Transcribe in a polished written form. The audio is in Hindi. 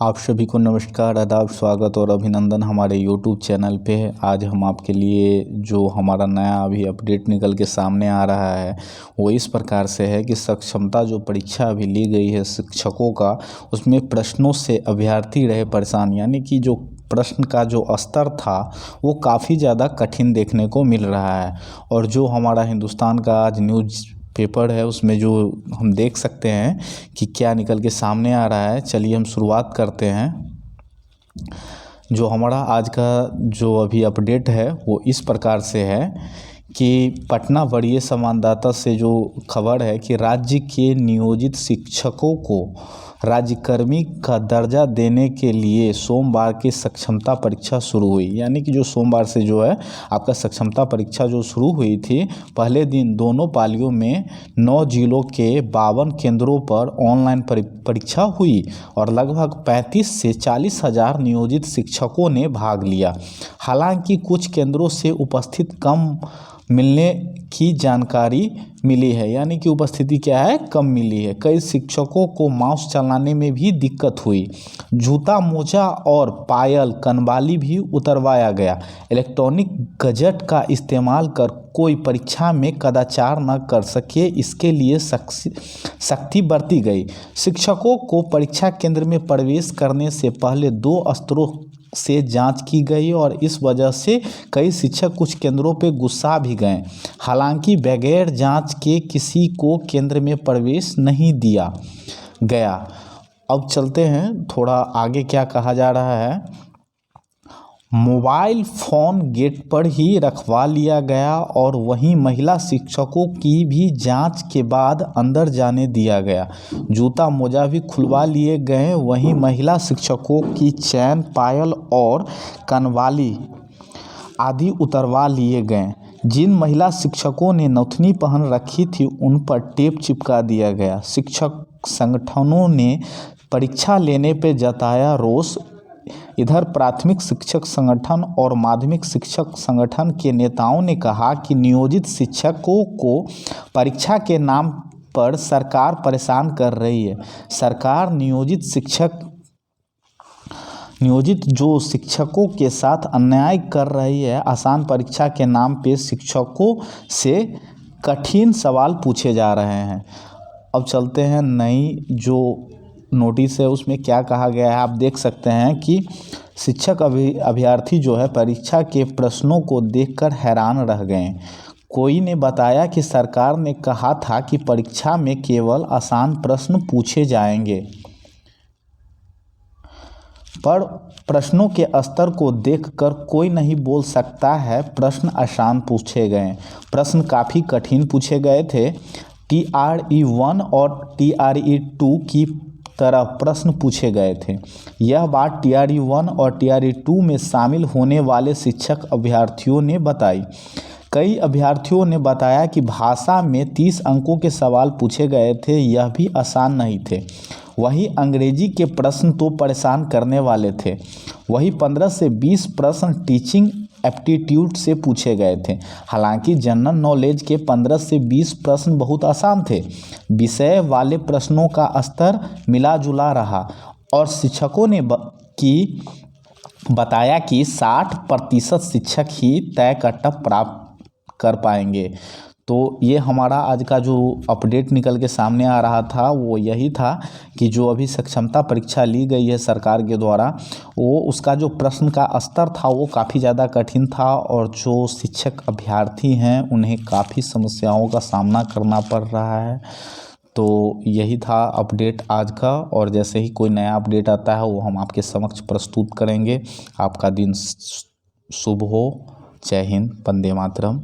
आप सभी को नमस्कार, आदाब, स्वागत और अभिनंदन हमारे YouTube चैनल पे। आज हम आपके लिए जो हमारा नया अभी अपडेट निकल के सामने आ रहा है वो इस प्रकार से है कि सक्षमता जो परीक्षा अभी ली गई है शिक्षकों का, उसमें प्रश्नों से अभ्यर्थी रहे परेशान। यानी कि जो प्रश्न का जो स्तर था वो काफ़ी ज़्यादा कठिन देखने को मिल रहा है। और जो हमारा हिंदुस्तान का आज न्यूज़ पेपर है उसमें जो हम देख सकते हैं कि क्या निकल के सामने आ रहा है। चलिए हम शुरुआत करते हैं। जो हमारा आज का जो अभी अपडेट है वो इस प्रकार से है कि पटना वरीय संवाददाता से जो खबर है कि राज्य के नियोजित शिक्षकों को राज्यकर्मी का दर्जा देने के लिए सोमवार की सक्षमता परीक्षा शुरू हुई। यानी कि जो सोमवार से जो है आपका सक्षमता परीक्षा जो शुरू हुई थी, पहले दिन दोनों पालियों में 9 जिलों के 52 केंद्रों पर ऑनलाइन परीक्षा हुई और लगभग 35 से 40 हज़ार नियोजित शिक्षकों ने भाग लिया। हालांकि कुछ केंद्रों से उपस्थित कम मिलने की जानकारी मिली है। यानी कि उपस्थिति क्या है, कम मिली है। कई शिक्षकों को माउस चलाने में भी दिक्कत हुई। जूता, मोजा और पायल कनवाली भी उतरवाया गया। इलेक्ट्रॉनिक गजट का इस्तेमाल कर कोई परीक्षा में कदाचार न कर सके, इसके लिए सख्ती बरती गई। शिक्षकों को परीक्षा केंद्र में प्रवेश करने से पहले 2 स्तरों से जांच की गई और इस वजह से कई शिक्षक कुछ केंद्रों पे गुस्सा भी गए। हालांकि बगैर जांच के किसी को केंद्र में प्रवेश नहीं दिया गया। अब चलते हैं थोड़ा आगे, क्या कहा जा रहा है। मोबाइल फ़ोन गेट पर ही रखवा लिया गया और वहीं महिला शिक्षकों की भी जांच के बाद अंदर जाने दिया गया। जूता मोजा भी खुलवा लिए गए। वहीं महिला शिक्षकों की चैन, पायल और कनवाली आदि उतरवा लिए गए। जिन महिला शिक्षकों ने नथनी पहन रखी थी उन पर टेप चिपका दिया गया। शिक्षक संगठनों ने परीक्षा लेने पर जताया रोष। इधर प्राथमिक शिक्षक संगठन और माध्यमिक शिक्षक संगठन के नेताओं ने कहा कि नियोजित शिक्षकों को परीक्षा के नाम पर सरकार परेशान कर रही है। सरकार नियोजित जो शिक्षकों के साथ अन्याय कर रही है। आसान परीक्षा के नाम पे शिक्षकों से कठिन सवाल पूछे जा रहे हैं। अब चलते हैं नई जो नोटिस है उसमें क्या कहा गया है। आप देख सकते हैं कि शिक्षक अभ्यर्थी जो है परीक्षा के प्रश्नों को देखकर हैरान रह गए। कोई ने बताया कि सरकार ने कहा था कि परीक्षा में केवल आसान प्रश्न पूछे जाएंगे, पर प्रश्नों के स्तर को देखकर कोई नहीं बोल सकता है प्रश्न आसान पूछे गए। प्रश्न काफ़ी कठिन पूछे गए थे। TRE 1 और TRE 2 की तरह प्रश्न पूछे गए थे। यह बात TRE 1 और TRE 2 में शामिल होने वाले शिक्षक अभ्यर्थियों ने बताई। कई अभ्यर्थियों ने बताया कि भाषा में 30 अंकों के सवाल पूछे गए थे, यह भी आसान नहीं थे। वहीं अंग्रेजी के प्रश्न तो परेशान करने वाले थे। वहीं 15 से 20 प्रश्न टीचिंग एप्टीट्यूड से पूछे गए थे। हालांकि जनरल नॉलेज के 15 से 20 प्रश्न बहुत आसान थे। विषय वाले प्रश्नों का स्तर मिला जुला रहा और शिक्षकों ने बताया कि 60% शिक्षक ही तय कटअप प्राप्त कर पाएंगे। तो ये हमारा आज का जो अपडेट निकल के सामने आ रहा था वो यही था कि जो अभी सक्षमता परीक्षा ली गई है सरकार के द्वारा, वो उसका जो प्रश्न का स्तर था वो काफ़ी ज़्यादा कठिन था और जो शिक्षक अभ्यर्थी हैं उन्हें काफ़ी समस्याओं का सामना करना पड़ रहा है। तो यही था अपडेट आज का, और जैसे ही कोई नया अपडेट आता है वो हम आपके समक्ष प्रस्तुत करेंगे। आपका दिन शुभ हो। जय हिंद, वंदे मातरम।